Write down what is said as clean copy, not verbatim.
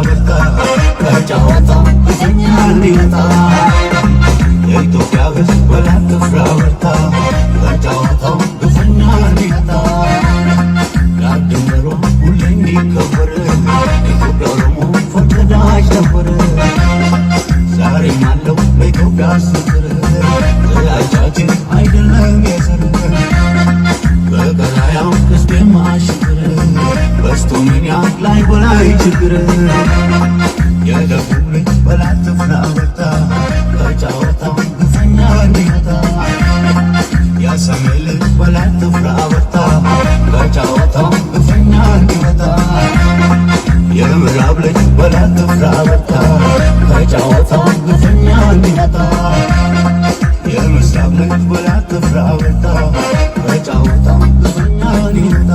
በርታ ከጨዋታው ግፈኛ እንዲወጣ የኢትዮጵያ ሕዝብ በላት ትፍራ በርታ ከጨዋታው ግፈኛ እንዲወጣ ዳር ድንበሯ ሁሌ እንዲከበር ኢትዮጵያ ኦሮሞ ፈርቀዳጅ ነበር ዛሬም አለው በኢትዮጵያ ስፍር ጥላቻችን አይደለም የዘር በቀላያው ሕዝብ የማሽብር በስቶ ምንያ ላይ በላይ ችግር የደቡብ ልጅ በላት ትፍራ በርታ ከጨዋታው ግፈኛ እንዲወጣ የሰሜን ልጅ በላት ትፍራ በርታ ከጨዋታው ግፈኛ እንዲወጣ የምዕራብ ልጅ በላት ትፍራ በርታ ከጨዋታው ግፈኛ እንዲወጣ የምስራቅ ልጅ በላት ትፍራ በርታ ከጨዋታው ግፈኛ እንዲወጣ